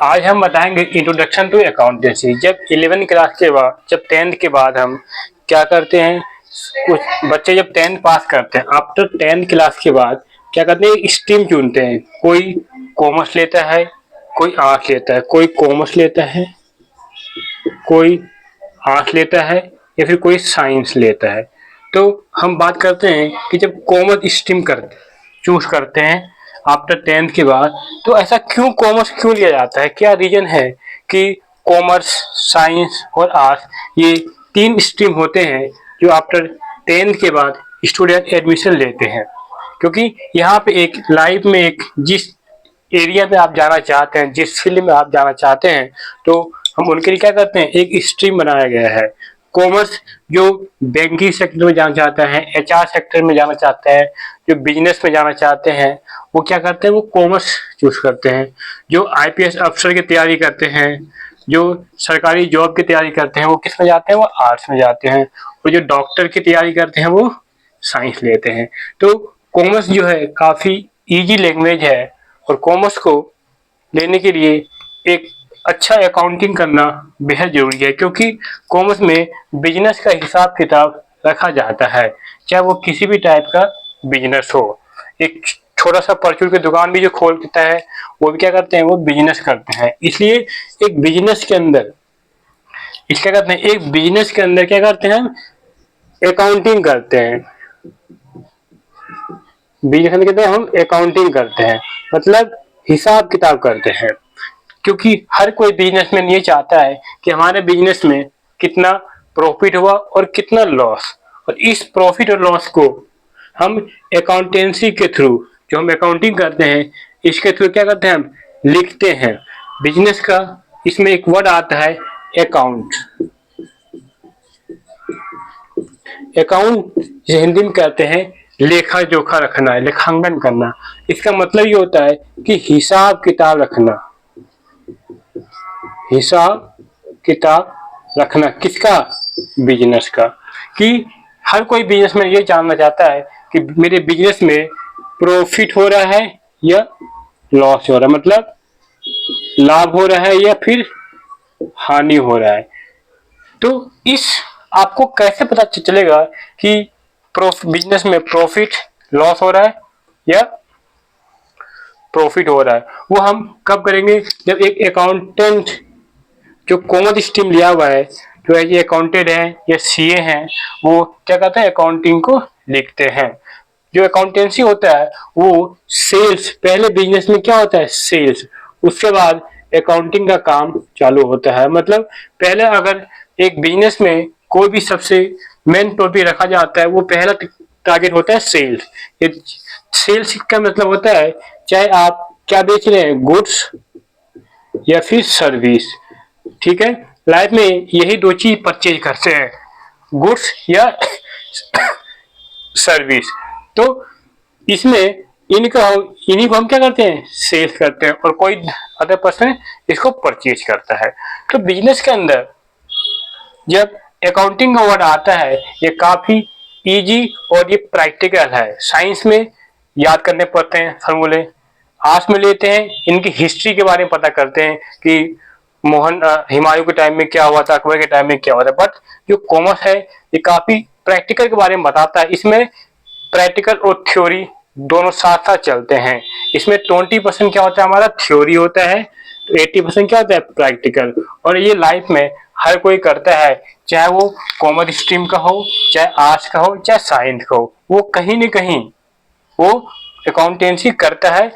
आज हम बताएंगे इंट्रोडक्शन टू अकाउंटेंसी। जब 11वीं क्लास के बाद, जब 10th के बाद हम क्या करते हैं, कुछ बच्चे जब 10th पास करते हैं, आफ्टर 10th क्लास के बाद क्या करते हैं, एक स्ट्रीम चुनते हैं। कोई कॉमर्स लेता है, कोई आर्ट्स लेता है, कोई कॉमर्स लेता है, कोई आर्ट्स लेता है, या फिर कोई साइंस लेता है। तो हम बात करते हैं कि जब कॉमर्स स्ट्रीम चूज करते हैं आफ्टर 10th के बाद, तो ऐसा क्यों कॉमर्स क्यों लिया जाता है, क्या रीजन है कि कॉमर्स, साइंस और आर्ट्स ये तीन स्ट्रीम होते हैं जो आफ्टर 10th के बाद स्टूडेंट एडमिशन लेते हैं। क्योंकि यहाँ पे एक लाइफ में एक जिस एरिया में आप जाना चाहते हैं, जिस फील्ड में आप जाना चाहते हैं, तो हम उनके लिए क्या करते हैं, एक स्ट्रीम बनाया गया है। कॉमर्स जो बैंकिंग सेक्टर में जाना चाहता है, एचआर सेक्टर में जाना चाहता है, जो बिजनेस में जाना चाहते हैं, वो क्या करते हैं, वो कॉमर्स चूज करते हैं। जो आईपीएस अफसर की तैयारी करते हैं, जो सरकारी जॉब की तैयारी करते हैं, वो किस में जाते हैं, वो आर्ट्स में जाते हैं। और जो डॉक्टर की तैयारी करते हैं, वो साइंस लेते हैं। तो कॉमर्स जो है काफी इजी लैंग्वेज है, और कॉमर्स को लेने के लिए एक अच्छा अकाउंटिंग करना बेहद जरूरी है। क्योंकि कॉमर्स में बिजनेस का हिसाब किताब रखा जाता है, चाहे वो किसी भी टाइप का बिजनेस हो। एक छोटा सा परचून की दुकान भी जो खोलता है, वो भी क्या करते हैं, वो बिजनेस करते हैं। इसलिए एक बिजनेस के अंदर क्या करते हैं, एक बिजनेस के अंदर क्या करते हैं, अकाउंटिंग करते हैं। बिजनेस में कहते हैं हम अकाउंटिंग करते हैं, मतलब हिसाब किताब करते हैं। क्योंकि हर कोई बिजनेसमैन ये चाहता है कि हमारे बिजनेस में कितना प्रॉफिट हुआ और कितना लॉस, और इस प्रॉफिट और लॉस को हम अकाउंटेंसी के थ्रू, जो हम अकाउंटिंग करते हैं, इसके थ्रू क्या करते हैं, हम लिखते हैं। बिजनेस का इसमें एक वर्ड आता है अकाउंट। अकाउंट जिसे हिंदी में कहते हैं लेखा जोखा रखना है, लेखांकन करना। इसका मतलब ये होता है कि हिसाब किताब रखना। हिसाब किताब रखना किसका, बिजनेस का। कि हर कोई बिजनेसमैन ये जानना चाहता है कि मेरे बिजनेस में प्रॉफिट हो रहा है या लॉस हो रहा है, मतलब लाभ हो रहा है या फिर हानि हो रहा है। तो इस आपको कैसे पता चलेगा कि बिजनेस में प्रॉफिट लॉस हो रहा है या प्रॉफिट हो रहा है, वो हम कब करेंगे, जब एक अकाउंटेंट जो कॉमर्स स्ट्रीम लिया हुआ है, जो है ये अकाउंटेंट है या सीए हैं, वो क्या कहते हैं, अकाउंटिंग को लिखते हैं। जो अकाउंटेंसी होता है वो सेल्स, पहले बिजनेस में क्या होता है, सेल्स, उसके बाद अकाउंटिंग का काम चालू होता है। मतलब पहले अगर एक बिजनेस में कोई भी सबसे मेन टॉपिक रखा जाता है, वो पहला टारगेट होता है सेल्स। ये सेल्स का मतलब होता है चाहे आप क्या बेच रहे हैं, गुड्स या फिर सर्विस। ठीक है, लाइफ में यही दो चीज परचेज करते हैं, गुड्स या सर्विस। तो इसमें इन्हीं को हम क्या करते हैं, सेल्स करते हैं, और कोई अदर पर्सन इसको परचेज करता है। तो बिजनेस के अंदर जब अकाउंटिंग का वर्ड आता है, ये काफी इजी और ये प्रैक्टिकल है। साइंस में याद करने पड़ते हैं फॉर्मूले, आर्ट्स में लेते हैं, इनकी हिस्ट्री के बारे में पता करते हैं कि हुमायूं के टाइम में क्या हुआ था, अकबर के टाइम में क्या हुआ था। बट जो कॉमर्स है ये काफी प्रैक्टिकल के बारे में बताता है। इसमें प्रैक्टिकल और थ्योरी दोनों साथ साथ चलते हैं। इसमें 20% क्या होता है, हमारा थ्योरी होता है, तो 80% क्या होता है, प्रैक्टिकल। और ये लाइफ में हर कोई करता है, चाहे वो कॉमर्स स्ट्रीम का हो, चाहे आर्ट्स का हो, चाहे साइंस का हो, वो कहीं न कहीं वो अकाउंटेंसी करता है।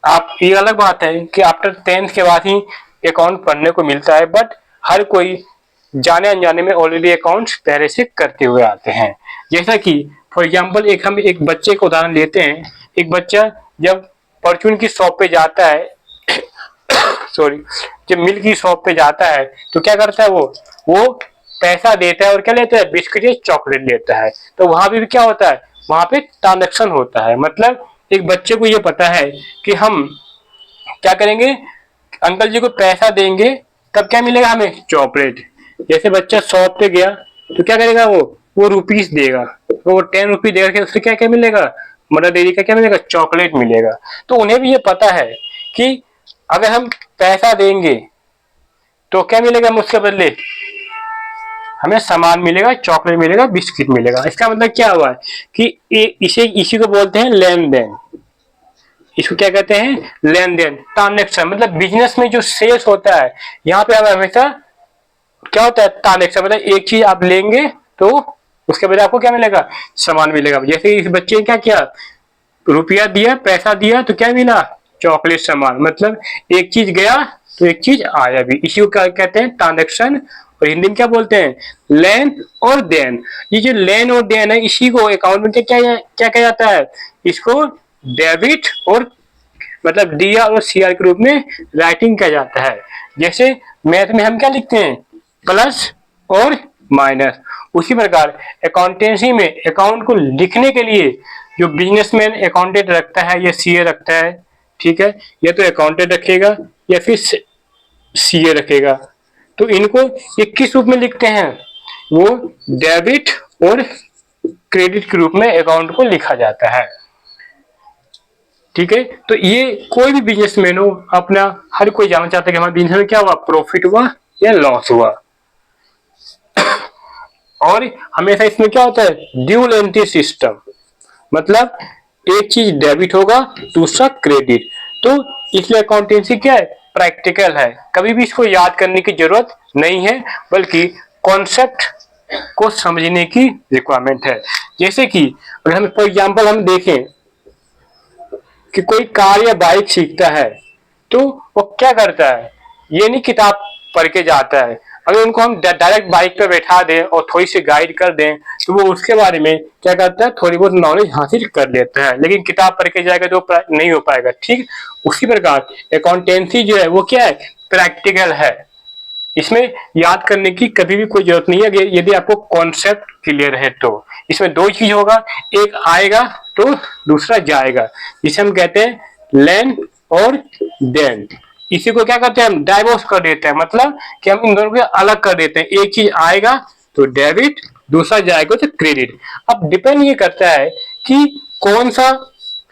आप ये अलग बात है कि आफ्टर 10th के बाद ही अकाउंट पढ़ने को मिलता है, बट हर कोई जाने अनजाने में ऑलरेडी अकाउंट्स पहले से करते हुए आते हैं। जैसा कि फॉर एग्जांपल हम एक बच्चे का उदाहरण लेते हैं। एक बच्चा जब परचून की शॉप पे जाता है सॉरी, जब मिल्क की शॉप पे जाता है, तो क्या करता है, वो पैसा देता है और क्या लेता है, बिस्किट या चॉकलेट लेता है। तो वहां भी क्या होता है, वहां पे ट्रांजेक्शन होता है। मतलब एक बच्चे को ये पता है कि हम क्या करेंगे, अंकल जी को पैसा देंगे तब क्या मिलेगा हमें, चॉकलेट। जैसे बच्चा शॉप पे गया तो क्या करेगा, वो रुपीस देगा, तो वो 10 रुपीज देगा, उससे क्या क्या मिलेगा, मदर डेयरी का क्या मिलेगा, चॉकलेट मिलेगा। तो उन्हें भी ये पता है कि अगर हम पैसा देंगे तो क्या मिलेगा हमें उसके बदले? हमें सामान मिलेगा, चॉकलेट मिलेगा, बिस्किट मिलेगा। इसका मतलब क्या हुआ है कि इसी को बोलते हैं लेन देन। इसको क्या कहते हैं? लेन देन, ट्रांजेक्शन। मतलब बिजनेस में जो सेल्स होता है, यहाँ पे हमें हमेशा क्या होता है? ट्रांजेक्शन। मतलब एक चीज आप लेंगे तो उसके बदले आपको क्या मिलेगा? सामान मिलेगा। जैसे इस बच्चे ने क्या किया, रुपया दिया, पैसा दिया, तो क्या मिला? चॉकलेट, सामान। मतलब एक चीज गया तो एक चीज आया भी। इसी को क्या कहते हैं? ट्रांजेक्शन। और हिंदी में क्या बोलते हैं? लेन और देन। ये जो लेन और देन है, इसी को अकाउंट में क्या क्या कहा जाता है? इसको डेबिट और मतलब डीआर और सीआर के रूप में राइटिंग किया जाता है। जैसे मैथ में हम क्या लिखते हैं? प्लस और माइनस। उसी प्रकार अकाउंटेंसी में अकाउंट को लिखने के लिए जो बिजनेसमैन अकाउंटेंट रखता है या सीए रखता है, ठीक है, या तो अकाउंटेंट रखेगा या फिर सीए रखेगा। तो इनको 21 रूप में लिखते हैं, वो डेबिट और क्रेडिट के रूप में अकाउंट को लिखा जाता है। ठीक है, तो ये कोई भी बिजनेसमैन हो, अपना हर कोई जानना चाहता है कि हमारे बिजनेस में क्या हुआ, प्रॉफिट हुआ या लॉस हुआ। और हमेशा इसमें क्या होता है? Dual entry system. मतलब एक चीज डेबिट होगा, दूसरा क्रेडिट। तो इसलिए अकाउंटेंसी क्या है? प्रैक्टिकल है। कभी भी इसको याद करने की जरूरत नहीं है, बल्कि कॉन्सेप्ट को समझने की रिक्वायरमेंट है। जैसे कि अगर हम फॉर एग्जांपल हम देखें कि कोई कार या बाइक सीखता है, तो वो क्या करता है? ये नहीं किताब पढ़ के जाता है। अगर उनको हम डायरेक्ट बाइक पे बैठा दें और थोड़ी सी गाइड कर दें, तो वो उसके बारे में क्या करता है? थोड़ी बहुत नॉलेज हासिल कर लेता है। लेकिन किताब पढ़ के जाएगा तो नहीं हो पाएगा। ठीक उसी प्रकार अकाउंटेंसी जो है वो क्या है? प्रैक्टिकल है। इसमें याद करने की कभी भी कोई जरूरत नहीं है, यदि आपको कॉन्सेप्ट क्लियर है तो। इसमें दो चीज होगा, एक आएगा तो दूसरा जाएगा, जिसे हम कहते हैं लेन और देन। इसी को क्या करते हैं? हम डाइवोर्स कर देते हैं। मतलब कि हम इन दोनों को अलग कर देते हैं। एक चीज आएगा तो डेबिट, दूसरा जाएगा तो क्रेडिट। अब डिपेंड ये करता है कि कौन सा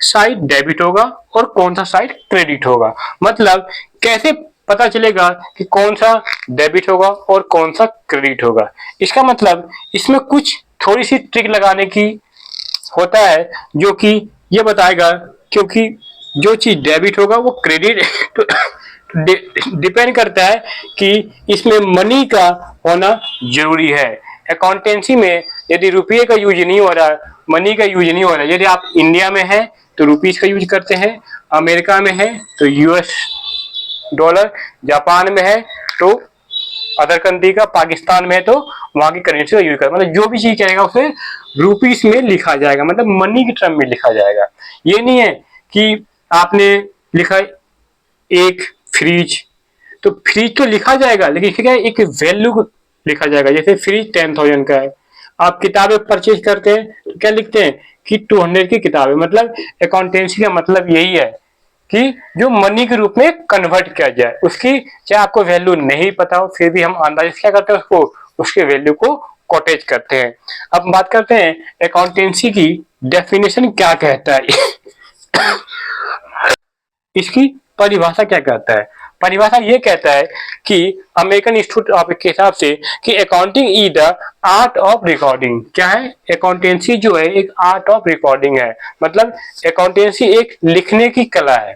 साइड डेबिट होगा और कौन सा साइड क्रेडिट होगा। मतलब कैसे पता चलेगा कि कौन सा डेबिट होगा और कौन सा क्रेडिट होगा? इसका मतलब इसमें कुछ थोड़ी सी ट्रिक लगाने की होता है, जो कि ये बताएगा, क्योंकि जो चीज डेबिट होगा वो क्रेडिट तो डिपेंड करता है कि इसमें मनी का होना जरूरी है। अकाउंटेंसी में यदि रुपये का यूज नहीं हो रहा, मनी का यूज नहीं हो रहा, यदि आप इंडिया में है तो रुपीज का यूज करते हैं, अमेरिका में है तो यूएस डॉलर, जापान में है तो अदर कंट्री का, पाकिस्तान में है तो वहां की करेंसी का यूज कर, मतलब जो भी चीज करेगा उसे रुपीस में लिखा जाएगा, मतलब मनी की टर्म में लिखा जाएगा। ये नहीं है कि आपने लिखा एक फ्रिज, तो फ्रिज तो लिखा जाएगा, लेकिन क्या है? एक वैल्यू लिखा जाएगा। जैसे फ्रिज 10,000 का है, आप किताबें परचेज करते हैं तो क्या लिखते हैं कि 200 की किताबें। मतलब अकाउंटेंसी का मतलब यही है कि जो मनी के रूप में कन्वर्ट किया जाए, उसकी चाहे आपको वैल्यू नहीं पता हो, फिर भी हम अंदाज क्या करते हैं? उसको, उसके वैल्यू को कोटेज करते हैं। अब बात करते हैं अकाउंटेंसी की डेफिनेशन क्या कहता है। इसकी परिभाषा क्या कहता है? परिभाषा ये कहता है कि अमेरिकन इंस्टीट्यूट ऑफ के हिसाब से कि accounting is the art of recording. क्या है? अकाउंटेंसी जो है एक आर्ट ऑफ रिकॉर्डिंग है। मतलब अकाउंटेंसी एक लिखने की कला है।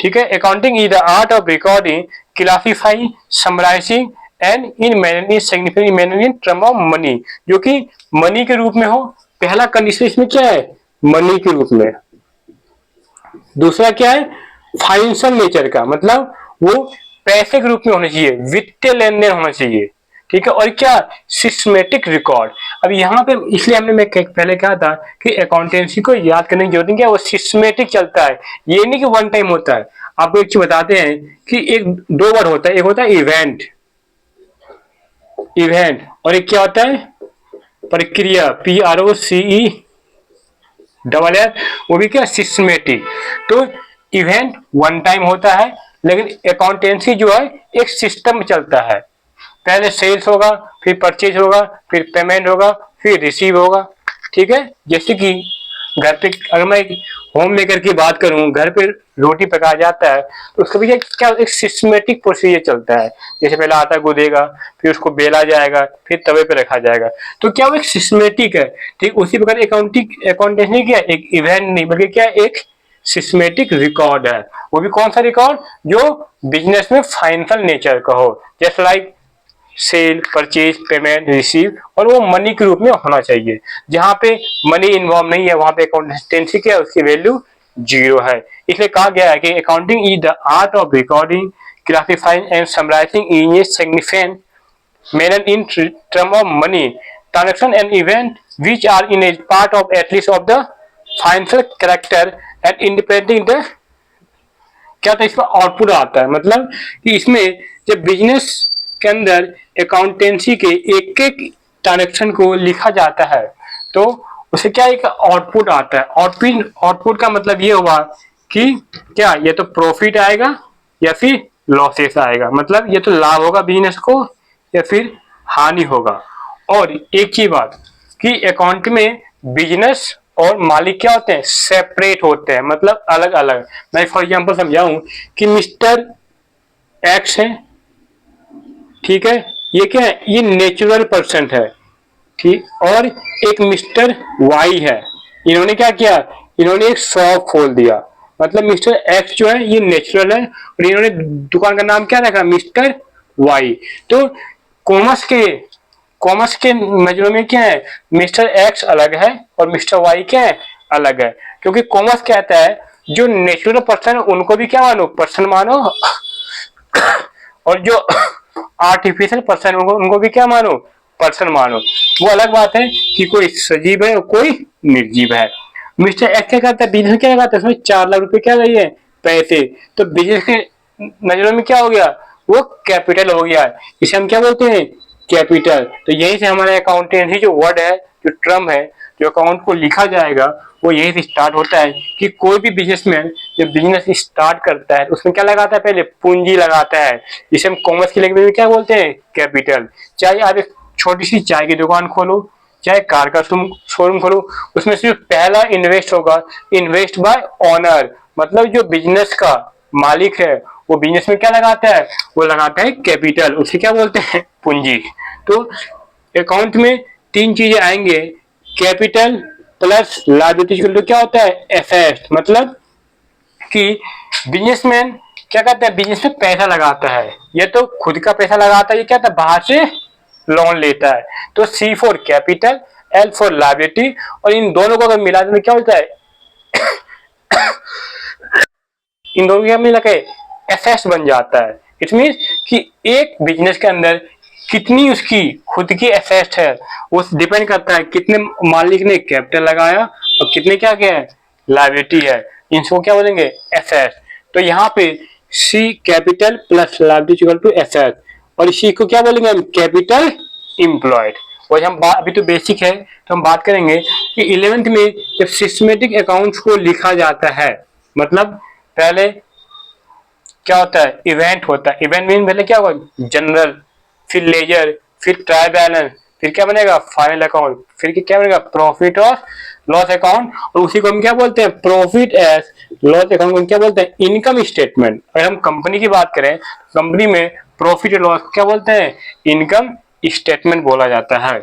ठीक है, accounting is the art of recording, classifying, summarising and in managing significant managing term of money, जो कि मनी के रूप में हो। पहला कंडीशन इसमें क्या है? मनी के रूप में। दूसरा क्या है? फाइनेंशियल नेचर का, मतलब वो पैसे के रूप में होना चाहिए, वित्तीय लेन देन होना चाहिए। ठीक है, और क्या? Systematic record. अब यहाँ पे इसलिए हमने मैं पहले कहा था कि अकाउंटेंसी को याद करने की जरूरत नहीं, क्या वो सिस्टमेटिक चलता है, ये नहीं कि वन टाइम होता है। आपको एक चीज बताते हैं कि एक दो वर्ड होता है, एक होता है इवेंट, इवेंट, और एक क्या होता है? प्रक्रिया, PROCE वो भी क्या? सिस्टमेटिक। तो इवेंट वन टाइम होता है, लेकिन अकाउंटेंसी जो है एक सिस्टम में चलता है। पहले सेल्स होगा, फिर परचेज होगा, फिर पेमेंट होगा, फिर रिसीव होगा। ठीक है, जैसे कि घर पे अगर मैं होम मेकर की बात करूं, घर पे रोटी पकाया जाता है तो उसका भी क्या एक सिस्टमेटिक प्रोसीजर चलता है। जैसे पहले आटा गूंदेगा, फिर उसको बेला जाएगा, फिर तवे पे रखा जाएगा, तो क्या वो एक सिस्टमेटिक है। ठीक उसी प्रकार अकाउंटिंग अकाउंटेंट नहीं क्या एक इवेंट नहीं बल्कि क्या एक सिस्टमेटिक रिकॉर्ड है। वो भी कौन सा रिकॉर्ड, जो बिजनेस में फाइनेंशियल नेचर का हो, जैसे like sale, purchase, payment, receive, और वो मनी के रूप में होना चाहिए। जहां पे मनी इन्वॉल्व नहीं है वहां पे अकाउंटेंसी क्या है, उसकी वैल्यू जीरो है। इसलिए कहा गया है कि accounting is the art of recording, classifying and summarising in a significant manner in term of money transaction and event which are in a part of at least of the financial character and independent the क्या था इसका output आता है। मतलब कि इसमें जब business के अंदर अकाउंटेंसी के एक एक ट्रांजेक्शन को लिखा जाता है तो उसे क्या एक आउटपुट आता है। आउटपुट का मतलब ये हुआ कि क्या ये तो प्रॉफिट आएगा या फिर लॉसेस आएगा, मतलब ये तो लाभ होगा बिजनेस को या फिर हानि होगा। और एक ही बात कि अकाउंट में बिजनेस और मालिक क्या होते हैं, सेपरेट होते हैं, मतलब अलग अलग। मैं फॉर एग्जांपल समझाऊं कि मिस्टर एक्स है, ठीक है, ये क्या है, ये नेचुरल पर्सन है, ठीक, और एक मिस्टर वाई है। इन्होंने क्या किया, इन्होंने एक शॉप खोल दिया, मतलब मिस्टर एक्स जो है ये नेचुरल है और इन्होंने दुकान का नाम क्या रखा, मिस्टर वाई। तो कॉमर्स के नजरों में क्या है, मिस्टर एक्स अलग है और मिस्टर वाई क्या है, अलग है। क्योंकि कॉमर्स कहता है जो नेचुरल पर्सन है उनको भी क्या मानो, पर्सन मानो, और जो आर्टिफिशियल पर्सन उनको भी क्या मानो, पर्सन मानो। वो अलग बात है कि कोई सजीव है और कोई निर्जीव है। मिस्टर एक्स क्या करता है, बिजनेस क्या करता है, उसमें 4 लाख रुपए क्या गई है, पैसे। तो बिजनेस के नजरों में क्या हो गया, वो कैपिटल हो गया, इसे हम क्या बोलते हैं, कैपिटल। तो यहीं से हमारा अकाउंटेंसी जो वर्ड है, जो टर्म है, जो अकाउंट को लिखा जाएगा वो यहीं से स्टार्ट होता है। कि कोई भी बिजनेसमैन जब बिजनेस स्टार्ट करता है तो उसमें क्या लगाता है, पहले पूंजी लगाता है, जिसे हम कॉमर्स की लैंग्वेज में क्या बोलते हैं, कैपिटल। चाहे आप एक छोटी सी चाय की दुकान खोलो, चाहे कार का शोरूम खोलो, उसमें सिर्फ पहला इन्वेस्ट होगा, इन्वेस्ट बाय ऑनर, मतलब जो बिजनेस का मालिक है वो बिजनेस में क्या लगाता है, वो लगाता है कैपिटल, उसे क्या बोलते हैं, पूंजी। तो अकाउंट में 3 चीजें आएंगे, कैपिटल प्लस लायबिलिटी तो क्या होता है, एसेट। मतलब कि बिजनेसमैन क्या करता है, बिजनेस में पैसा लगाता है, ये तो खुद का पैसा लगाता है, ये क्या था, बाहर से लोन लेता है। तो C for capital, L for liability, और इन दोनों को अगर मिला दें क्या होता है, इन दोनों का मिला के एसेट्स बन जाता है। इट मीन्स कि एक बिजनेस के अंदर कितनी उसकी खुद की एसेट है वो डिपेंड करता है कितने मालिक ने कैपिटल लगाया और कितने क्या क्या है, लायबिलिटी है। इनको क्या बोलेंगे, एसेट। तो यहाँ पे C capital plus liability equal to asset, और इसी को क्या बोलेंगे हम, कैपिटल इम्प्लॉयड। और हम अभी तो बेसिक है तो हम बात करेंगे कि 11th में जब सिस्टमेटिक अकाउंट्स को लिखा जाता है, मतलब पहले क्या होता है, इवेंट होता है। इवेंट मीन पहले क्या होगा, जनरल, फिर लेजर, फिर ट्रायल बैलेंस, फिर क्या बनेगा, फाइनल अकाउंट, फिर क्या बनेगा, प्रॉफिट और लॉस अकाउंट। और उसी को हम क्या बोलते हैं, प्रॉफिट एज लॉस अकाउंट को क्या बोलते हैं, इनकम स्टेटमेंट। अगर हम कंपनी की बात करें, कंपनी में प्रॉफिट और लॉस क्या बोलते हैं, इनकम स्टेटमेंट बोला जाता है।